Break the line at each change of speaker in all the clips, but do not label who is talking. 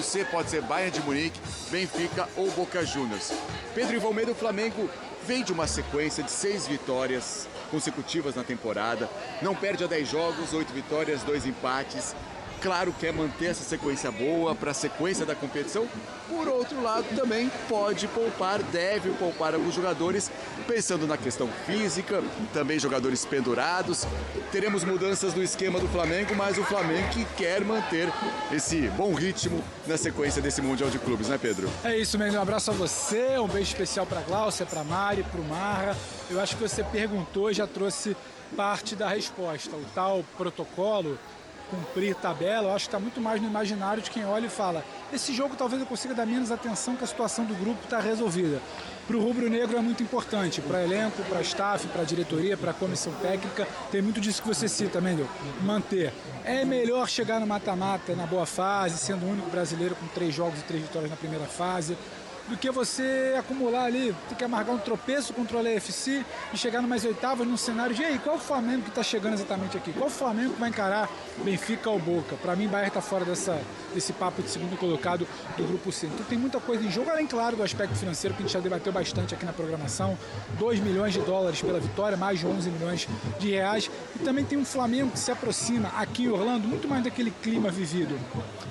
grupo C pode ser Bayern de Munique, Benfica ou Boca Juniors. Pedro Ivo Almeida, o Flamengo vem de uma sequência de 6 vitórias consecutivas na temporada. Não perde a 10 jogos, 8 vitórias, 2 empates. Claro, quer manter essa sequência boa para a sequência da competição. Por outro lado, também pode poupar, deve poupar alguns jogadores, pensando na questão física, também jogadores pendurados. Teremos mudanças no esquema do Flamengo, mas o Flamengo que quer manter esse bom ritmo na sequência desse Mundial de Clubes, né, Pedro?
É isso, Mendes. Um abraço a você, um beijo especial para a Gláucia, para a Mari, para o Marra. Eu acho que você perguntou e já trouxe parte da resposta. O tal protocolo, cumprir tabela, eu acho que está muito mais no imaginário de quem olha e fala: esse jogo talvez eu consiga dar menos atenção, que a situação do grupo está resolvida. Para o rubro-negro é muito importante, para elenco, para staff, para diretoria, para comissão técnica, tem muito disso que você cita, Mendel, manter. É melhor chegar no mata-mata na boa fase, sendo o único brasileiro com 3 jogos e 3 vitórias na primeira fase, do que você acumular ali, ter que amargar um tropeço contra o LAFC e chegar numas oitavas num cenário de: ei, qual o Flamengo que está chegando exatamente aqui? Qual o Flamengo que vai encarar Benfica ou Boca? Para mim, Bayern está fora desse papo de segundo colocado do Grupo C. Então tem muita coisa em jogo, além, claro, do aspecto financeiro, que a gente já debateu bastante aqui na programação. 2 milhões de dólares pela vitória, mais de 11 milhões de reais. E também tem um Flamengo que se aproxima aqui em Orlando muito mais daquele clima vivido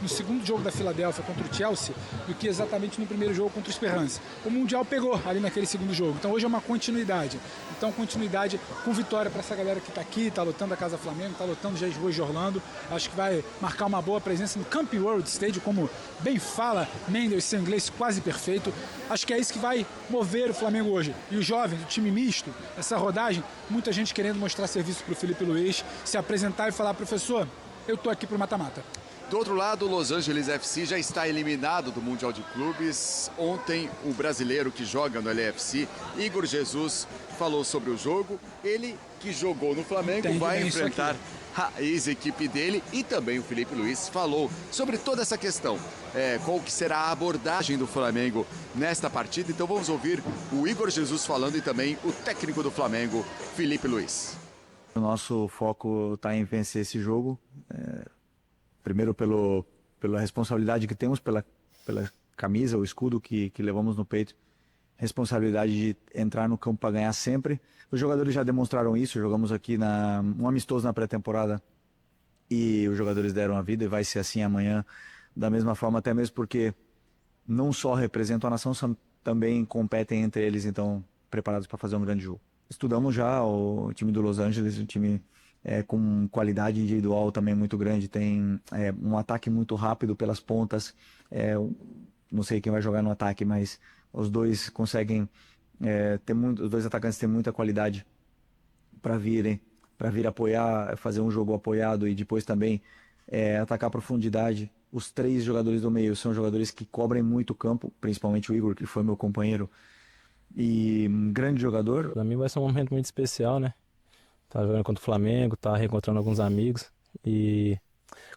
no segundo jogo da Filadélfia contra o Chelsea do que exatamente no primeiro jogo contra o Esperance. O Mundial pegou ali naquele segundo jogo. Então hoje é uma continuidade. Então continuidade com vitória para essa galera que está aqui, está lotando a Casa Flamengo, está lotando já as ruas de Orlando. Acho que vai marcar uma boa presença no Camping World Stadium, como bem fala Mendes, seu inglês quase perfeito. Acho que é isso que vai mover o Flamengo hoje. E os jovens, o time misto, essa rodagem, muita gente querendo mostrar serviço para o Felipe Luiz, se apresentar e falar: professor, eu tô aqui pro mata-mata.
Do outro lado, o Los Angeles FC já está eliminado do Mundial de Clubes. Ontem, o brasileiro que joga no LAFC, Igor Jesus, falou sobre o jogo. Ele que jogou no Flamengo vai enfrentar a ex-equipe dele, e também o Felipe Luiz falou sobre toda essa questão. Qual que será a abordagem do Flamengo nesta partida? Então vamos ouvir o Igor Jesus falando e também o técnico do Flamengo, Felipe Luiz.
O nosso foco está em vencer esse jogo. Primeiro pela responsabilidade que temos, pela camisa, o escudo que levamos no peito. Responsabilidade de entrar no campo para ganhar sempre. Os jogadores já demonstraram isso. Jogamos aqui um amistoso na pré-temporada e os jogadores deram a vida, e vai ser assim amanhã da mesma forma, até mesmo porque não só representam a nação, também competem entre eles, então preparados para fazer um grande jogo. Estudamos já o time do Los Angeles, um time com qualidade individual também muito grande, tem um ataque muito rápido pelas pontas. Não sei quem vai jogar no ataque, mas os dois conseguem os dois atacantes têm muita qualidade para vir apoiar, fazer um jogo apoiado e depois também atacar a profundidade. Os 3 jogadores do meio são jogadores que cobrem muito o campo, principalmente o Igor, que foi meu companheiro e um grande jogador.
Para mim vai ser um momento muito especial, né? Tá jogando contra o Flamengo, tá reencontrando alguns amigos e,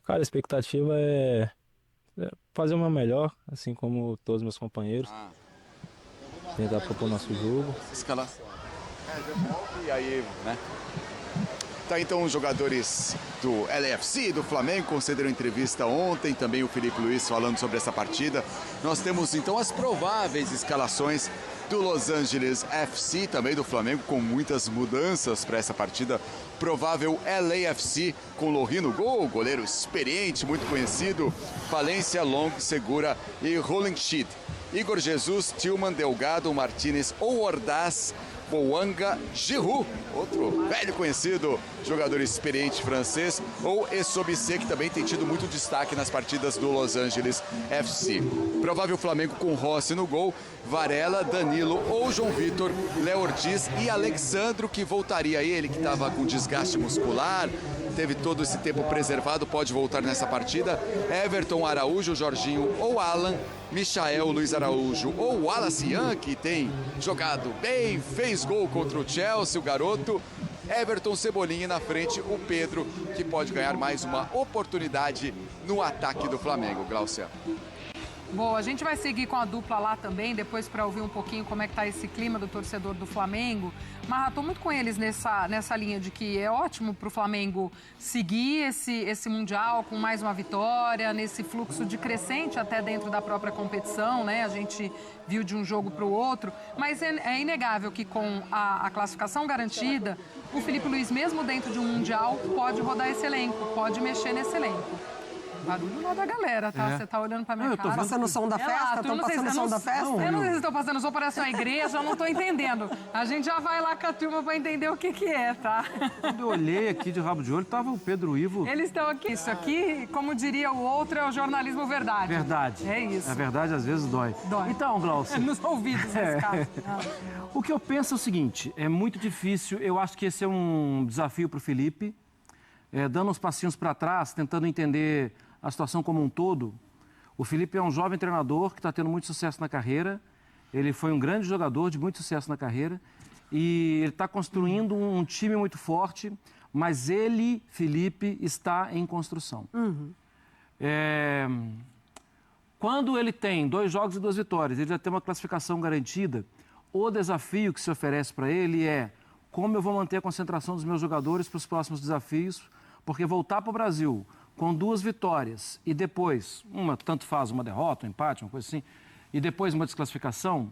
cara, a expectativa é fazer o meu melhor, assim como todos os meus companheiros. Tentar propor nosso jogo.
Escalação. E aí, né? Tá, então os jogadores do LAFC, do Flamengo, concederam entrevista ontem, também o Felipe Luiz falando sobre essa partida. Nós temos então as prováveis escalações do Los Angeles FC, também do Flamengo, com muitas mudanças para essa partida. Provável LAFC com Lohri no gol, goleiro experiente, muito conhecido, Valência, Long, Segura e Rolling Sheet. Igor Jesus, Tillman, Delgado, Martinez ou Ordaz, Boanga, Giroud, outro velho conhecido jogador experiente francês, ou Essobicê, que também tem tido muito destaque nas partidas do Los Angeles FC. Provável Flamengo com Rossi no gol, Varela, Danilo ou João Vitor, Léo Ortiz e Alexandro, que voltaria ele, que estava com desgaste muscular, teve todo esse tempo preservado, pode voltar nessa partida. Everton, Araújo, Jorginho ou Alan, Michael, Luiz Araújo ou Wallace Ian, que tem jogado bem, fez gol contra o Chelsea, o garoto. Everton, Cebolinha, e na frente o Pedro, que pode ganhar mais uma oportunidade no ataque do Flamengo. Gláucia.
Boa, a gente vai seguir com a dupla lá também, depois para ouvir um pouquinho como é que tá esse clima do torcedor do Flamengo. Mas estou muito com eles nessa linha de que é ótimo para o Flamengo seguir esse Mundial com mais uma vitória, nesse fluxo de crescente até dentro da própria competição, né? A gente viu de um jogo para o outro, mas é inegável que com a classificação garantida, o Filipe Luís, mesmo dentro de um Mundial, pode rodar esse elenco, pode mexer nesse elenco. Barulho lá da galera, tá? Você tá olhando pra minha cara.
Eu tô passando o som da festa? Estão passando o som da festa?
Eu não sei se estão passando o som, parece uma igreja, eu não tô entendendo. A gente já vai lá com a turma pra entender o que é, tá?
Quando eu olhei aqui de rabo de olho, tava o Pedro Ivo.
Eles estão aqui. Isso aqui, como diria o outro, é o jornalismo verdade.
Verdade.
É isso.
A verdade às vezes dói.
Dói.
Então, Glaucio.
Nos ouvidos, nesse caso.
O que eu penso é o seguinte, é muito difícil, eu acho que esse é um desafio pro Felipe, dando uns passinhos para trás, tentando entender a situação como um todo. O Felipe é um jovem treinador que está tendo muito sucesso na carreira. Ele foi um grande jogador de muito sucesso na carreira. E ele está construindo um time muito forte, mas ele, Felipe, está em construção. Quando ele tem 2 jogos e 2 vitórias, ele já tem uma classificação garantida, o desafio que se oferece para ele é como eu vou manter a concentração dos meus jogadores para os próximos desafios, porque voltar para o Brasil com 2 vitórias e depois, tanto faz, uma derrota, um empate, uma coisa assim, e depois uma desclassificação,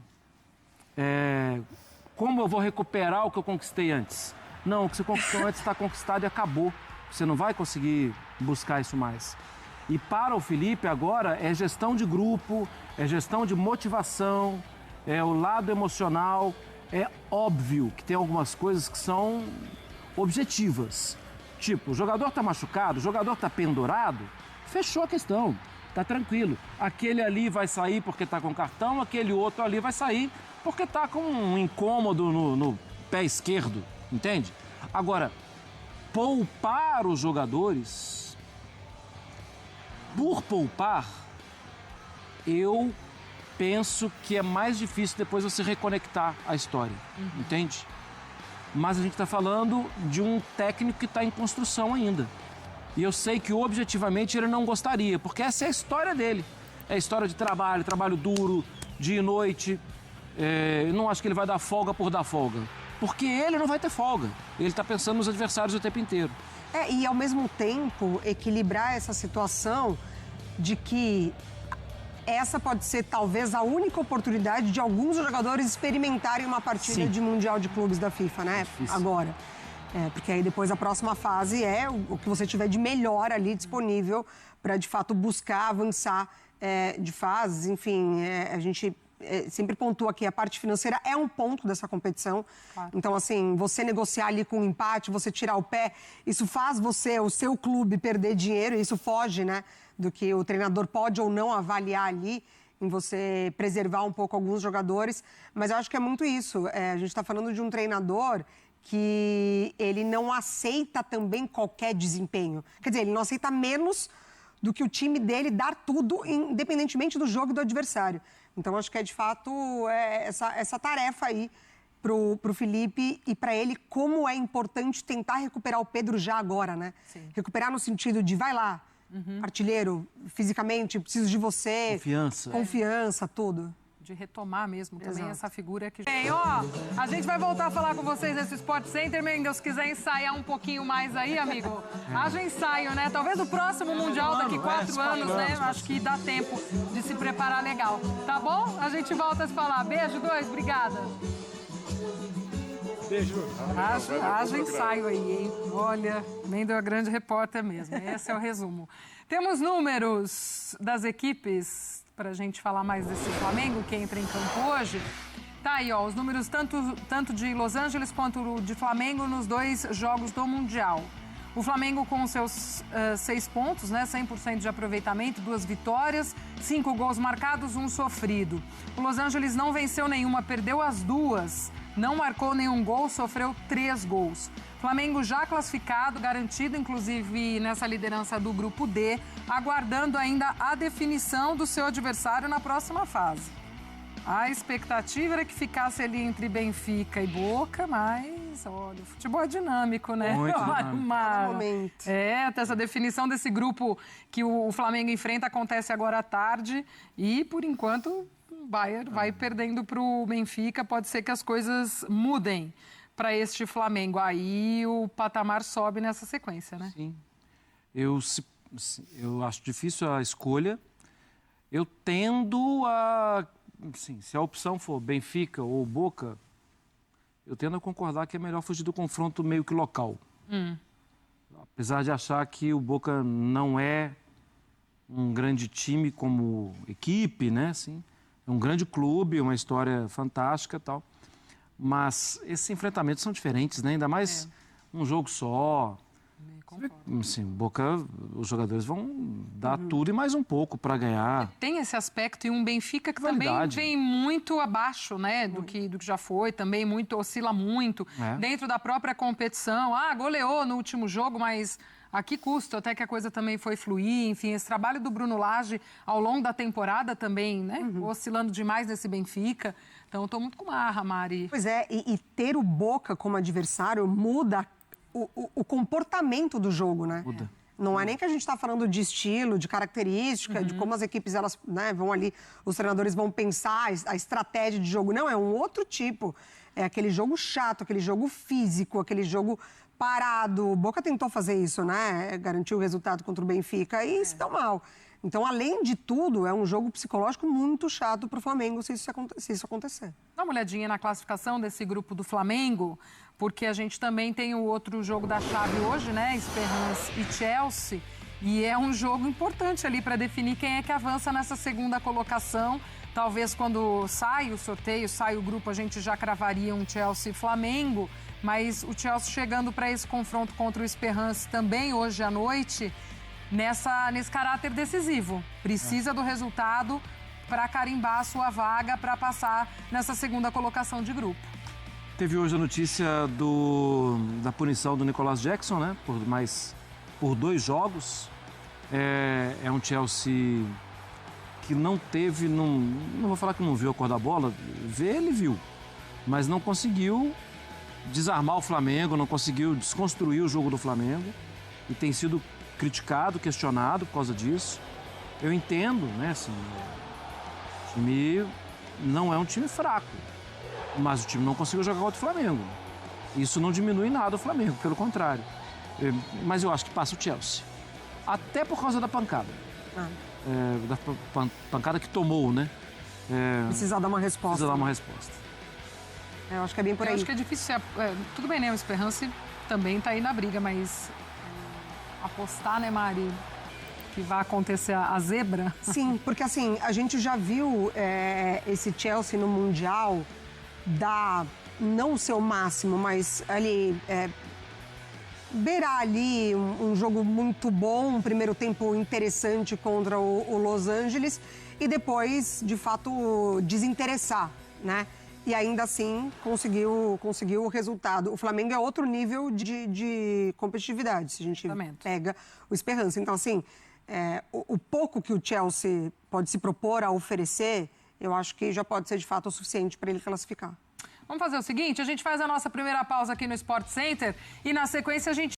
como eu vou recuperar o que eu conquistei antes? Não, o que você conquistou antes está conquistado e acabou. Você não vai conseguir buscar isso mais. E para o Felipe agora é gestão de grupo, é gestão de motivação, é o lado emocional. É óbvio que tem algumas coisas que são objetivas. Tipo, o jogador está machucado, o jogador está pendurado, fechou a questão, tá tranquilo. Aquele ali vai sair porque está com cartão, aquele outro ali vai sair porque está com um incômodo no pé esquerdo, entende? Agora, poupar os jogadores, por poupar, eu penso que é mais difícil depois você reconectar a história, entende? Mas a gente está falando de um técnico que está em construção ainda. E eu sei que objetivamente ele não gostaria, porque essa é a história dele. É a história de trabalho duro, dia e noite. Eu não acho que ele vai dar folga por dar folga, porque ele não vai ter folga. Ele está pensando nos adversários o tempo inteiro.
E ao mesmo tempo equilibrar essa situação de que essa pode ser talvez a única oportunidade de alguns jogadores experimentarem uma partida de Mundial de Clubes da FIFA, né? Agora. Porque aí depois a próxima fase é o que você tiver de melhor ali disponível para de fato buscar avançar de fases. Enfim, a gente sempre pontua aqui, a parte financeira é um ponto dessa competição. Claro. Então, assim, você negociar ali com um empate, você tirar o pé, isso faz o seu clube perder dinheiro, isso foge, né, do que o treinador pode ou não avaliar ali, em você preservar um pouco alguns jogadores. Mas eu acho que é muito isso. A gente está falando de um treinador que ele não aceita também qualquer desempenho. Quer dizer, ele não aceita menos do que o time dele dar tudo, independentemente do jogo e do adversário. Então, acho que é, de fato, essa tarefa aí pro Felipe e para ele, como é importante tentar recuperar o Pedro já agora, né? Sim. Recuperar no sentido de, vai lá, artilheiro, fisicamente, preciso de você. Confiança, tudo.
De retomar mesmo também essa figura que... Bem, ó, a gente vai voltar a falar com vocês nesse Sport Center, Mendel, se quiser ensaiar um pouquinho mais aí, amigo, haja ensaio, né? Talvez o próximo Mundial daqui 4 anos, né? Acho que dá tempo de se preparar legal. Tá bom? A gente volta a se falar. Beijo, dois, obrigada.
Beijo.
Haja ensaio aí, hein? Olha, Mendel é grande repórter mesmo. Esse é o resumo. Temos números das equipes para a gente falar mais desse Flamengo que entra em campo hoje. Tá aí, ó, os números tanto de Los Angeles quanto de Flamengo nos 2 jogos do Mundial. O Flamengo com seus 6 pontos, né, 100% de aproveitamento, 2 vitórias, 5 gols marcados, 1 sofrido. O Los Angeles não venceu nenhuma, perdeu as 2, não marcou nenhum gol, sofreu 3 gols. Flamengo já classificado, garantido inclusive nessa liderança do grupo D, aguardando ainda a definição do seu adversário na próxima fase. A expectativa era que ficasse ali entre Benfica e Boca, mas, olha, o futebol é dinâmico, né?
Muito dinâmico.
Até essa definição desse grupo que o Flamengo enfrenta acontece agora à tarde e, por enquanto, o Bayern vai perdendo para o Benfica. Pode ser que as coisas mudem para este Flamengo. Aí o patamar sobe nessa sequência, né?
Sim. Eu acho difícil a escolha. Eu tendo a... Sim, se a opção for Benfica ou Boca, eu tendo a concordar que é melhor fugir do confronto meio que local. Apesar de achar que o Boca não é um grande time como equipe, né? Assim, é um grande clube, uma história fantástica e tal. Mas esses enfrentamentos são diferentes, né? Ainda mais um jogo só. Sim, Boca, os jogadores vão dar tudo e mais um pouco para ganhar.
Tem esse aspecto e um Benfica que também vem muito abaixo, né, do que já foi, também oscila muito dentro da própria competição. Goleou no último jogo, mas a que custo? Até que a coisa também foi fluir. Enfim, esse trabalho do Bruno Lage ao longo da temporada também, né, oscilando demais nesse Benfica. Então, eu tô muito com marra, Mari.
Pois é, e ter o Boca como adversário muda o comportamento do jogo, né?
Muda.
Não é nem que a gente está falando de estilo, de característica, de como as equipes elas, né, vão ali, os treinadores vão pensar a estratégia de jogo. Não, é um outro tipo. É aquele jogo chato, aquele jogo físico, aquele jogo parado. O Boca tentou fazer isso, né? Garantiu o resultado contra o Benfica e se deu mal. Então, além de tudo, é um jogo psicológico muito chato para o Flamengo se isso acontecer.
Dá uma olhadinha na classificação desse grupo do Flamengo, porque a gente também tem o outro jogo da chave hoje, né? Esperance e Chelsea. E é um jogo importante ali para definir quem é que avança nessa segunda colocação. Talvez quando sai o sorteio, sai o grupo, a gente já cravaria um Chelsea e Flamengo. Mas o Chelsea chegando para esse confronto contra o Esperance também hoje à noite, nesse caráter decisivo. Precisa do resultado para carimbar a sua vaga, para passar nessa segunda colocação de grupo.
Teve hoje a notícia da punição do Nicolas Jackson, né? Por 2 jogos. É um Chelsea que não teve, não vou falar que não viu a cor da bola, ver ele viu, mas não conseguiu desarmar o Flamengo, não conseguiu desconstruir o jogo do Flamengo e tem sido criticado, questionado por causa disso. Eu entendo, né? Assim, o time não é um time fraco, mas o time não conseguiu jogar contra o Flamengo. Isso não diminui nada o Flamengo, pelo contrário. Mas eu acho que passa o Chelsea. Até por causa da pancada. Da pancada que tomou, né?
Precisa dar uma resposta.
Precisa dar uma resposta.
Eu acho que é bem por aí.
Eu acho que é difícil. Tudo bem, né? O Esperance também está aí na briga, mas apostar, né, Mari, que vai acontecer a zebra?
Sim, porque assim, a gente já viu esse Chelsea no Mundial dar, não o seu máximo, mas ali, beirar ali um jogo muito bom, um primeiro tempo interessante contra o Los Angeles e depois, de fato, desinteressar, né? E ainda assim conseguiu o resultado. O Flamengo é outro nível de competitividade, se a gente pega o Esperance. Então, assim, o pouco que o Chelsea pode se propor a oferecer, eu acho que já pode ser, de fato, o suficiente para ele classificar.
Vamos fazer o seguinte, a gente faz a nossa primeira pausa aqui no Sport Center e, na sequência, a gente